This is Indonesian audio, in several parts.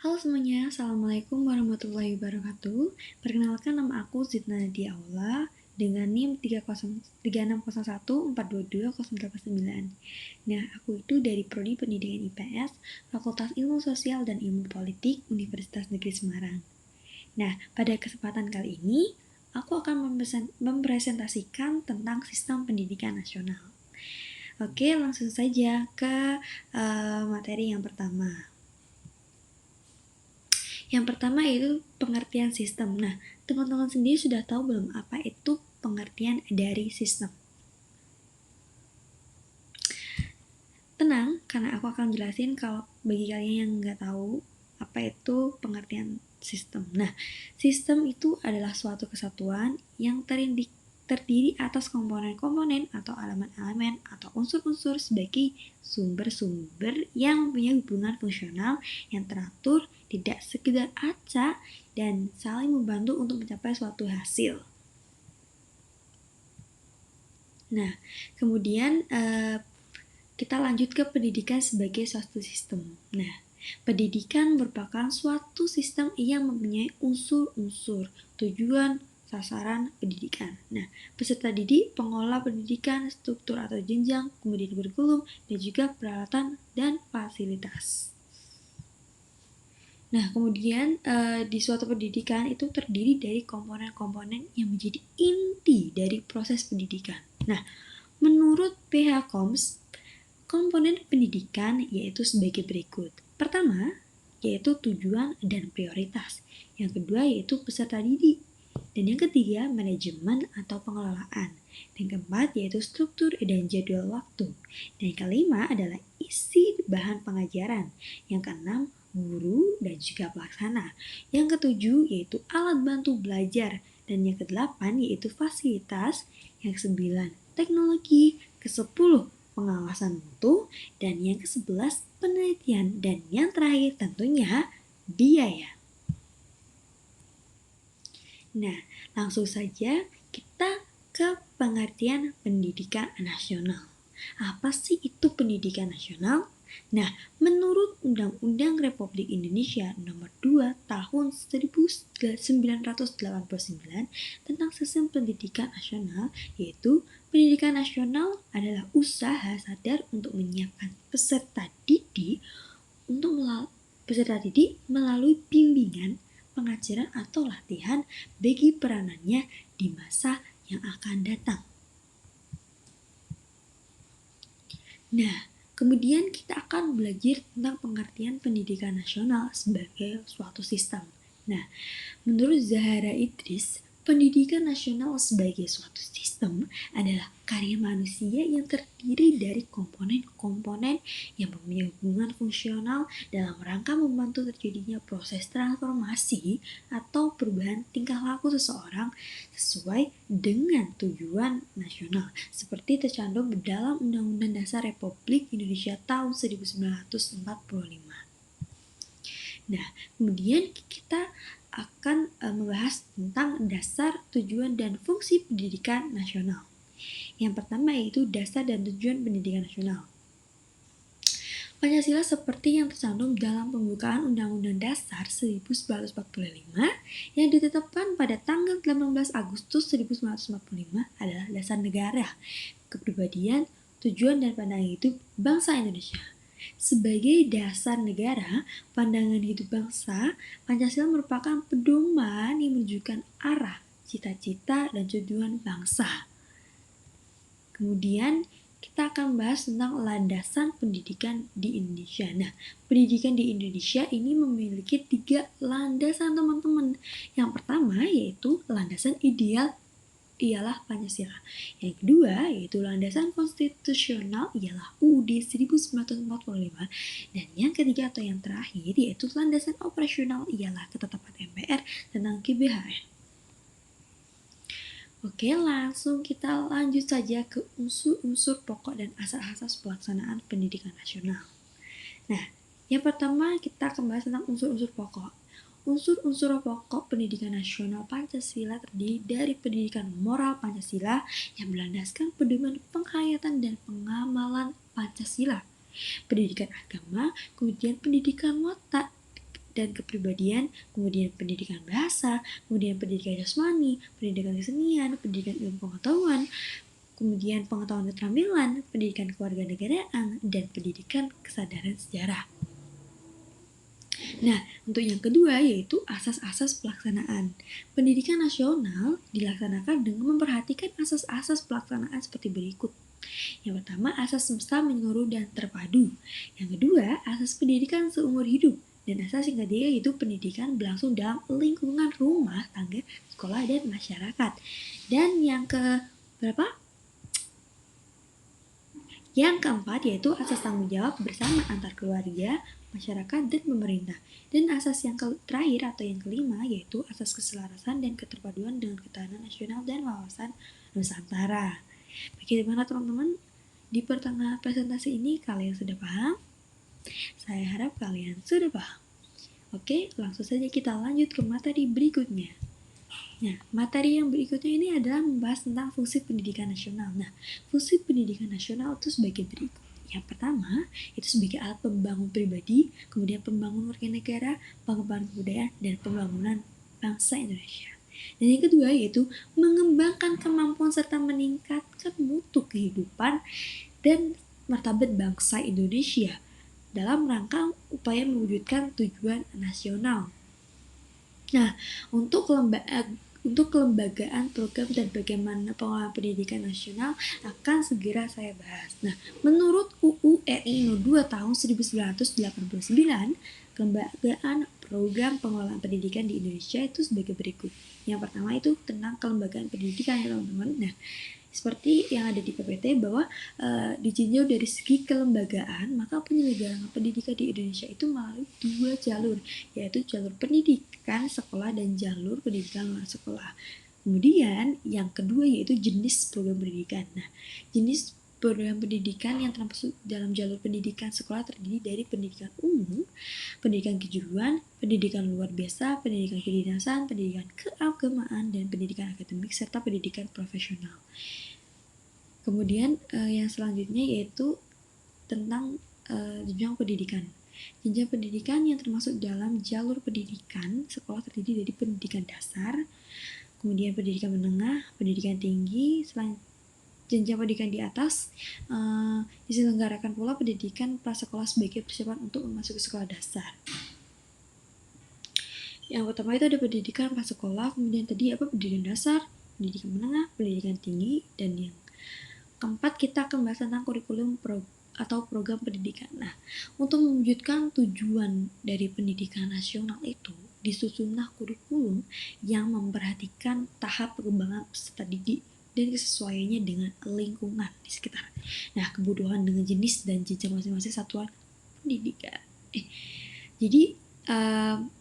Halo semuanya, Assalamualaikum warahmatullahi wabarakatuh. Perkenalkan, nama aku Zidna Nadia Aula dengan NIM 36031422089. Nah, aku itu dari Prodi Pendidikan IPS, Fakultas Ilmu Sosial dan Ilmu Politik, Universitas Negeri Semarang. Nah, pada kesempatan kali ini, aku akan mempresentasikan tentang sistem pendidikan nasional. Oke, langsung saja ke materi yang pertama. Yang pertama itu pengertian sistem. Nah, teman-teman sendiri sudah tahu belum apa itu pengertian dari sistem? Tenang, karena aku akan jelasin kalau bagi kalian yang nggak tahu apa itu pengertian sistem. Nah, sistem itu adalah suatu kesatuan yang terdiri atas komponen-komponen atau elemen-elemen atau unsur-unsur sebagai sumber-sumber yang mempunyai hubungan fungsional yang teratur, tidak sekedar acak, dan saling membantu untuk mencapai suatu hasil. Nah, kemudian kita lanjut ke pendidikan sebagai suatu sistem. Nah, pendidikan merupakan suatu sistem yang mempunyai unsur-unsur, tujuan, sasaran pendidikan. Nah, peserta didik, pengelola pendidikan, struktur atau jenjang, kemudian kurikulum, dan juga peralatan dan fasilitas. Nah, kemudian di suatu pendidikan itu terdiri dari komponen-komponen yang menjadi inti dari proses pendidikan. Nah, menurut PHKOMS, komponen pendidikan yaitu sebagai berikut. Pertama, yaitu tujuan dan prioritas. Yang kedua yaitu peserta didik. Dan yang ketiga, manajemen atau pengelolaan. Dan keempat yaitu struktur dan jadwal waktu. Dan yang kelima adalah isi bahan pengajaran. Yang keenam, guru dan juga pelaksana. Yang ketujuh yaitu alat bantu belajar. Dan yang kedelapan yaitu fasilitas. Yang kesembilan, teknologi. Kesepuluh, pengawasan mutu. Dan yang ke-11 penelitian. Dan yang terakhir tentunya biaya. Nah, langsung saja kita ke pengertian pendidikan nasional. Apa sih itu pendidikan nasional? Nah, menurut Undang-Undang Republik Indonesia Nomor 2 Tahun 1989 tentang Sistem Pendidikan Nasional, yaitu pendidikan nasional adalah usaha sadar untuk menyiapkan peserta didik melalui bimbingan, pengajaran atau latihan bagi peranannya di masa yang akan datang. Nah, kemudian kita akan belajar tentang pengertian pendidikan nasional sebagai suatu sistem. Nah, menurut Zahara Idris, pendidikan nasional sebagai suatu sistem adalah karya manusia yang terdiri dari komponen-komponen yang mempunyai hubungan fungsional dalam rangka membantu terjadinya proses transformasi atau perubahan tingkah laku seseorang sesuai dengan tujuan nasional seperti tercantum dalam Undang-Undang Dasar Republik Indonesia tahun 1945. Nah, kemudian kita akan membahas tentang dasar, tujuan, dan fungsi pendidikan nasional. Yang pertama yaitu dasar dan tujuan pendidikan nasional. Pancasila seperti yang tercantum dalam pembukaan Undang-Undang Dasar 1945 yang ditetapkan pada tanggal 18 Agustus 1945 adalah dasar negara, kepribadian, tujuan, dan pandangan hidup bangsa Indonesia. Sebagai dasar negara, pandangan hidup bangsa, Pancasila merupakan pedoman yang menunjukkan arah, cita-cita, dan tujuan bangsa. Kemudian kita akan bahas tentang landasan pendidikan di Indonesia. Nah, pendidikan di Indonesia ini memiliki 3 landasan teman-teman. Yang pertama yaitu landasan ideal ialah Pancasila. Yang kedua yaitu landasan konstitusional ialah UUD 1945. Dan yang ketiga atau yang terakhir yaitu landasan operasional ialah ketetapan MPR tentang GBHN. Oke, langsung kita lanjut saja ke unsur-unsur pokok dan asas-asas pelaksanaan pendidikan nasional. Nah, yang pertama kita akan bahas tentang unsur-unsur pokok. Unsur-unsur pokok pendidikan nasional Pancasila terdiri dari pendidikan moral Pancasila yang berlandaskan pedoman penghayatan dan pengamalan Pancasila, pendidikan agama, kemudian pendidikan watak, dan kepribadian, kemudian pendidikan bahasa, kemudian pendidikan jasmani, pendidikan kesenian, pendidikan ilmu pengetahuan, kemudian pengetahuan keterampilan, pendidikan kewarganegaraan, dan pendidikan kesadaran sejarah. Nah, untuk yang kedua yaitu asas-asas pelaksanaan. Pendidikan nasional dilaksanakan dengan memperhatikan asas-asas pelaksanaan seperti berikut. Yang pertama, asas semesta menyeluruh dan terpadu. Yang kedua, asas pendidikan seumur hidup. Dan asas yang ketiga yaitu pendidikan berlangsung dalam lingkungan rumah tangga, sekolah, dan masyarakat. Dan yang ke berapa? Yang keempat yaitu asas tanggung jawab bersama antar keluarga, masyarakat, dan pemerintah. Dan asas yang terakhir atau yang kelima yaitu asas keselarasan dan keterpaduan dengan ketahanan nasional dan wawasan Nusantara. Bagaimana teman-teman? Di pertengahan presentasi ini kalian sudah paham? Saya harap kalian sudah paham. Oke, langsung saja kita lanjut ke materi berikutnya. Nah, materi yang berikutnya ini adalah membahas tentang fungsi pendidikan nasional. Nah, fungsi pendidikan nasional itu sebagai berikut. Yang pertama, itu sebagai alat pembangun pribadi, kemudian pembangun warga negara, pengembangan kebudayaan, dan pembangunan bangsa Indonesia. Dan yang kedua yaitu mengembangkan kemampuan serta meningkatkan mutu kehidupan dan martabat bangsa Indonesia dalam rangka upaya mewujudkan tujuan nasional. Nah, untuk kelembagaan program dan bagaimana pengelolaan pendidikan nasional akan segera saya bahas. Nah, menurut UU RI No. 2 tahun 1989, kelembagaan program pengelolaan pendidikan di Indonesia itu sebagai berikut. Yang pertama itu tentang kelembagaan pendidikan ya teman-teman. Nah, seperti yang ada di PPT bahwa ditinjau dari segi kelembagaan, maka penyelenggaraan pendidikan di Indonesia itu melalui dua jalur, yaitu jalur pendidikan sekolah dan jalur pendidikan luar sekolah. Kemudian yang kedua yaitu jenis program pendidikan. Nah, jenis program pendidikan yang termasuk dalam jalur pendidikan sekolah terdiri dari pendidikan umum, pendidikan kejuruan, pendidikan luar biasa, pendidikan kedinasan, pendidikan keagamaan, dan pendidikan akademik, serta pendidikan profesional. Kemudian yang selanjutnya yaitu tentang jenjang pendidikan. Jenjang pendidikan yang termasuk dalam jalur pendidikan sekolah terdiri dari pendidikan dasar, kemudian pendidikan menengah, pendidikan tinggi, jenjang pendidikan di atas diselenggarakan pula pendidikan prasekolah sebagai persiapan untuk memasuki sekolah dasar. Yang pertama itu ada pendidikan prasekolah, kemudian tadi apa pendidikan dasar, pendidikan menengah, pendidikan tinggi, dan yang keempat kita akan bahas tentang kurikulum atau program pendidikan. Nah, untuk mewujudkan tujuan dari pendidikan nasional itu disusunlah kurikulum yang memperhatikan tahap perkembangan peserta didik dan kesesuaiannya dengan lingkungan di sekitar. Nah, kebutuhan dengan jenis dan jenjang masing-masing satuan pendidikan. Jadi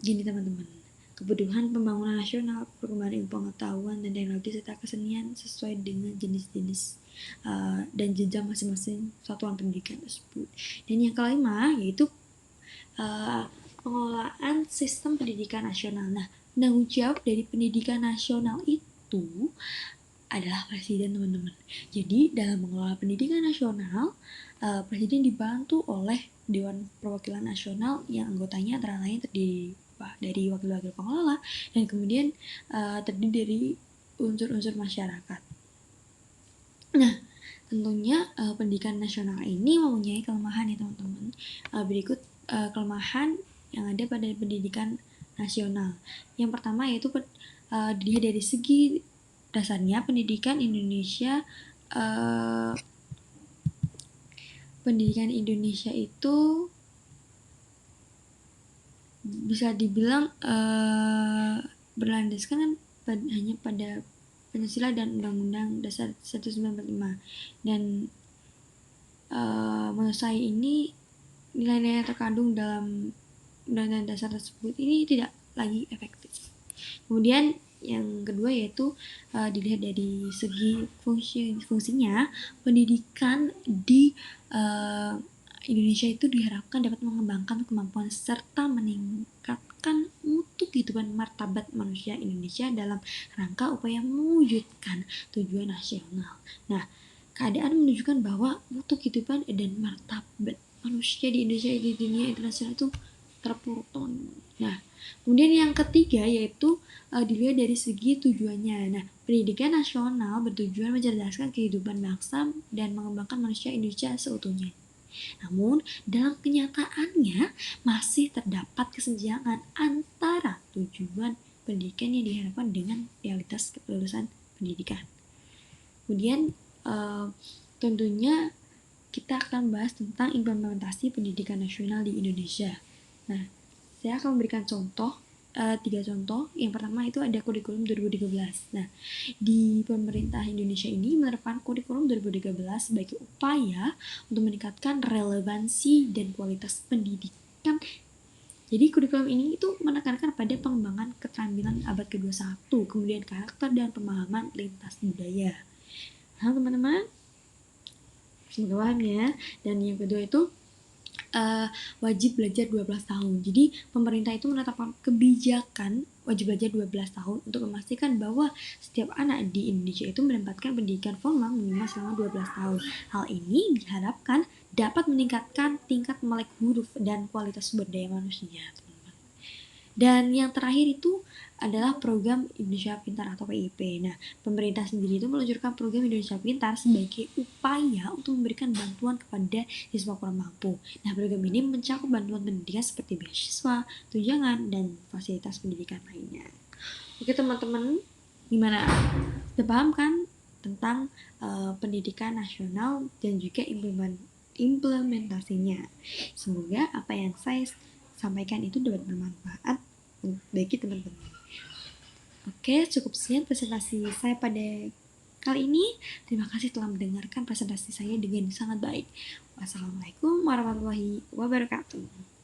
gini teman-teman, kebutuhan pembangunan nasional, perkembangan ilmu pengetahuan dan teknologi serta kesenian sesuai dengan jenis-jenis dan jenjang masing-masing satuan pendidikan tersebut. Dan yang kelima yaitu pengelolaan sistem pendidikan nasional. Nah, penanggung jawab dari pendidikan nasional itu adalah presiden teman-teman. Jadi dalam mengelola pendidikan nasional, presiden dibantu oleh Dewan Perwakilan Nasional yang anggotanya antara lain terdiri dari wakil-wakil pengelola dan kemudian terdiri dari unsur-unsur masyarakat. Nah, tentunya pendidikan nasional ini mempunyai kelemahan ya teman-teman. Berikut kelemahan yang ada pada pendidikan nasional. Yang pertama yaitu dilihat dari segi dasarnya pendidikan Indonesia itu bisa dibilang berlandaskan hanya pada Pancasila dan Undang-Undang Dasar 1945. Dan menurut saya ini nilai-nilai yang terkandung dalam Undang-Undang Dasar tersebut ini tidak lagi efektif. Kemudian yang kedua yaitu dilihat dari segi fungsinya, pendidikan di Indonesia itu diharapkan dapat mengembangkan kemampuan serta meningkatkan mutu kehidupan martabat manusia Indonesia dalam rangka upaya mewujudkan tujuan nasional. Nah, keadaan menunjukkan bahwa mutu kehidupan dan martabat manusia di Indonesia di dunia internasional itu terpuruk. Kemudian yang ketiga yaitu dilihat dari segi tujuannya. Nah, pendidikan nasional bertujuan mencerdaskan kehidupan bangsa dan mengembangkan manusia Indonesia seutuhnya. Namun, dalam kenyataannya masih terdapat kesenjangan antara tujuan pendidikan yang diharapkan dengan realitas kelulusan pendidikan. Kemudian tentunya kita akan bahas tentang implementasi pendidikan nasional di Indonesia. Nah, saya akan memberikan contoh, 3 contoh. Yang pertama itu ada kurikulum 2013. Nah, di pemerintah Indonesia ini menerapkan kurikulum 2013 sebagai upaya untuk meningkatkan relevansi dan kualitas pendidikan. Jadi kurikulum ini itu menekankan pada pengembangan keterampilan abad ke-21, kemudian karakter dan pemahaman lintas budaya. Nah, teman-teman, semoga paham ya. Dan yang kedua itu wajib belajar 12 tahun. Jadi pemerintah itu menetapkan kebijakan wajib belajar 12 tahun untuk memastikan bahwa setiap anak di Indonesia itu mendapatkan pendidikan formal minimal selama 12 tahun. Hal ini diharapkan dapat meningkatkan tingkat melek huruf dan kualitas sumber daya manusia. Dan yang terakhir itu adalah program Indonesia Pintar atau PIP. Nah, pemerintah sendiri itu meluncurkan program Indonesia Pintar sebagai upaya untuk memberikan bantuan kepada siswa kurang mampu. Nah, program ini mencakup bantuan pendidikan seperti beasiswa, tunjangan, dan fasilitas pendidikan lainnya. Oke teman-teman, gimana? Sudah paham kan tentang pendidikan nasional dan juga implementasinya? Semoga apa yang saya sampaikan itu dapat bermanfaat bagi teman-teman. Oke, cukup sekian presentasi saya pada kali ini. Terima kasih telah mendengarkan presentasi saya dengan sangat baik. Wassalamualaikum warahmatullahi wabarakatuh.